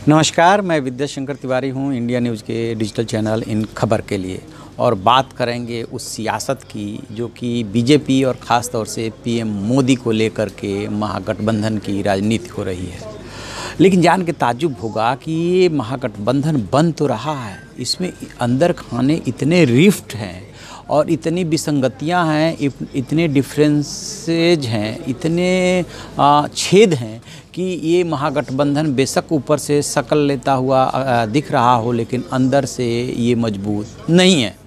नमस्कार, मैं विद्याशंकर तिवारी हूँ इंडिया न्यूज़ के डिजिटल चैनल इन खबर के लिए। और बात करेंगे उस सियासत की जो कि बीजेपी और ख़ास तौर से पीएम मोदी को लेकर के महागठबंधन की राजनीति हो रही है। लेकिन जान के ताज्जुब होगा कि ये महागठबंधन बन तो रहा है, इसमें अंदर खाने इतने रिफ्ट हैं और इतनी विसंगतियां हैं, इतने डिफरेंसेज हैं, इतने छेद हैं कि ये महागठबंधन बेशक ऊपर से शक्ल लेता हुआ दिख रहा हो, लेकिन अंदर से ये मजबूत नहीं है।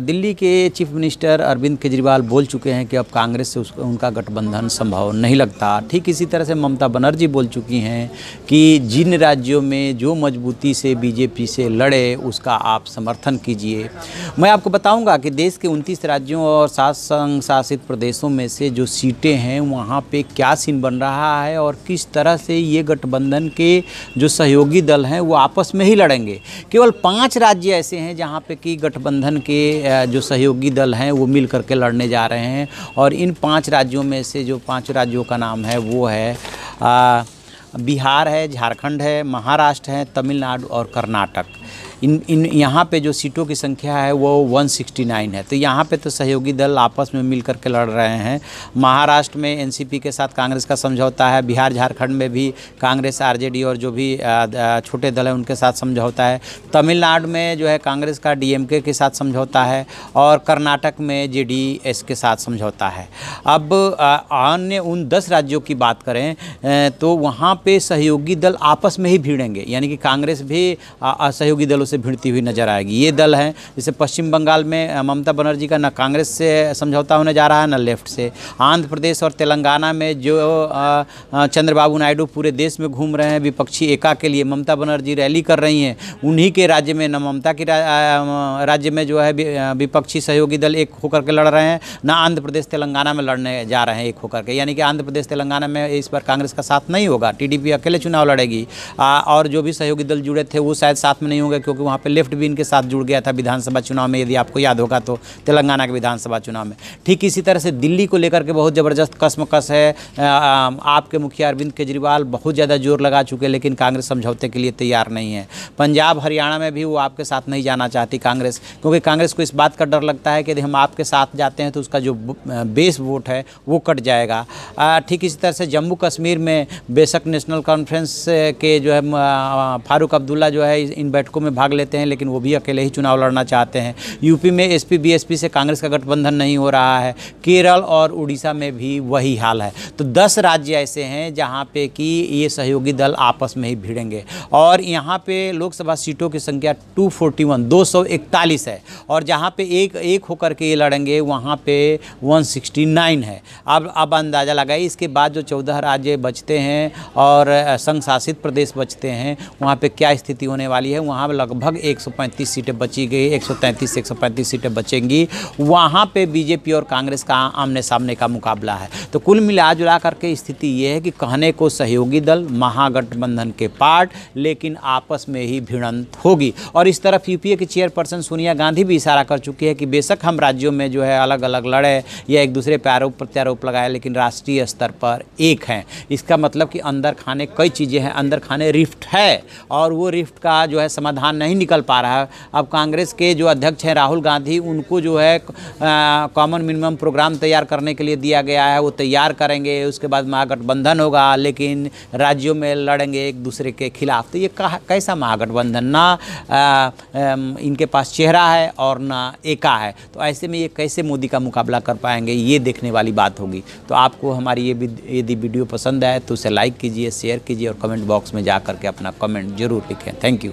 दिल्ली के चीफ मिनिस्टर अरविंद केजरीवाल बोल चुके हैं कि अब कांग्रेस से उनका गठबंधन संभव नहीं लगता। ठीक इसी तरह से ममता बनर्जी बोल चुकी हैं कि जिन राज्यों में जो मजबूती से बीजेपी से लड़े उसका आप समर्थन कीजिए। मैं आपको बताऊंगा कि देश के 29 राज्यों और 7 संघ शासित प्रदेशों में से जो सीटें हैं वहाँ पे क्या सीन बन रहा है और किस तरह से ये गठबंधन के जो सहयोगी दल हैं वो आपस में ही लड़ेंगे। केवल 5 राज्य ऐसे हैं जहाँ पे कि गठबंधन के जो सहयोगी दल हैं वो मिल करके लड़ने जा रहे हैं और इन 5 राज्यों में से जो 5 राज्यों का नाम है वो है बिहार है, झारखंड है, महाराष्ट्र है, तमिलनाडु और कर्नाटक। इन यहाँ पे जो सीटों की संख्या है वो 169 है। तो यहाँ पे तो सहयोगी दल आपस में मिल कर के लड़ रहे हैं। महाराष्ट्र में एनसीपी के साथ कांग्रेस का समझौता है, बिहार झारखंड में भी कांग्रेस आरजेडी और जो भी छोटे दल हैं उनके साथ समझौता है, तमिलनाडु में जो है कांग्रेस का डीएमके के साथ समझौता है और कर्नाटक में जेडीएस के साथ समझौता है। अब अन्य उन 10 राज्यों की बात करें तो वहाँ पे सहयोगी दल आपस में ही भिड़ेंगे, यानी कि कांग्रेस भी सहयोगी दलों से भिड़ती हुई नजर आएगी। ये दल हैं जैसे पश्चिम बंगाल में ममता बनर्जी का न कांग्रेस से समझौता होने जा रहा है न लेफ्ट से। आंध्र प्रदेश और तेलंगाना में जो चंद्रबाबू नायडू पूरे देश में घूम रहे हैं विपक्षी एका के लिए, ममता बनर्जी रैली कर रही हैं, उन्हीं के राज्य में न ममता के राज्य में जो है विपक्षी सहयोगी दल एक होकर के लड़ रहे हैं, न आंध्र प्रदेश तेलंगाना में लड़ने जा रहे हैं एक होकर के। यानी कि आंध्र प्रदेश तेलंगाना में इस बार कांग्रेस का साथ नहीं होगा, टीडीपी अकेले चुनाव लड़ेगी और जो भी सहयोगी दल जुड़े थे वो शायद साथ में नहीं होंगे क्योंकि वहाँ पे लेफ्ट भी इनके साथ जुड़ गया था विधानसभा चुनाव में, यदि आपको याद होगा तो तेलंगाना के विधानसभा चुनाव में। ठीक इसी तरह से दिल्ली को लेकर के बहुत ज़बरदस्त कसमकस है। आपके मुखिया अरविंद केजरीवाल बहुत ज़्यादा जोर लगा चुके हैं लेकिन कांग्रेस समझौते के लिए तैयार नहीं है। पंजाब हरियाणा में भी वो आपके साथ नहीं जाना चाहती कांग्रेस, क्योंकि कांग्रेस को इस बात का डर लगता है कि यदि हम आपके साथ जाते हैं तो उसका जो बेस वोट है वो कट जाएगा। ठीक इसी तरह से जम्मू कश्मीर में बेशक नेशनल कॉन्फ्रेंस के जो है फारूक अब्दुल्ला जो है इन बैठकों में भाग लेते हैं लेकिन वो भी अकेले ही चुनाव लड़ना चाहते हैं। यूपी में एसपी बीएसपी से कांग्रेस का गठबंधन नहीं हो रहा है। केरल और उड़ीसा में भी वही हाल है। तो 10 राज्य ऐसे हैं जहां पे कि ये सहयोगी दल आपस में ही भिड़ेंगे और यहां पे लोकसभा सीटों की संख्या 241 है और जहां पे एक होकर के ये लड़ेंगे वहां पे 169 है। अब अंदाज़ा लगाइए इसके बाद जो 14 राज्य बचते हैं और संघ शासित प्रदेश बचते हैं वहाँ पे क्या स्थिति होने वाली है। वहाँ लगभग 135 सीटें बची गई, 133 से 135 सीटें बचेंगी। वहाँ पे बीजेपी और कांग्रेस का आमने सामने का मुकाबला है। तो कुल मिला जुला करके स्थिति ये है कि कहने को सहयोगी दल महागठबंधन के पार्ट, लेकिन आपस में ही भिड़ंत होगी। और इस तरफ यूपीए की चेयरपर्सन सोनिया गांधी भी इशारा कर चुकी है कि बेशक हम राज्यों में जो है अलग अलग लड़े या एक दूसरे पर आरोप प्रत्यारोप लगाए लेकिन राष्ट्रीय स्तर पर एक हैं। इसका मतलब कि अंदर खाने कई चीज़ें हैं, अंदर खाने रिफ्ट है और वो रिफ्ट का जो है समाधान नहीं निकल पा रहा है। अब कांग्रेस के जो अध्यक्ष हैं राहुल गांधी, उनको जो है कॉमन मिनिमम प्रोग्राम तैयार करने के लिए दिया गया है, वो तैयार करेंगे, उसके बाद महागठबंधन होगा लेकिन राज्यों में लड़ेंगे एक दूसरे के खिलाफ। तो ये कैसा महागठबंधन, ना इनके पास चेहरा है और ना एका है। तो ऐसे में ये कैसे मोदी का मुकाबला कर पाएंगे, ये देखने वाली बात होगी। तो आपको हमारी ये यदि वीडियो पसंद आए तो उसे लाइक कीजिए, शेयर कीजिए और कमेंट बॉक्स में जा करके अपना कमेंट जरूर लिखें। Thank you.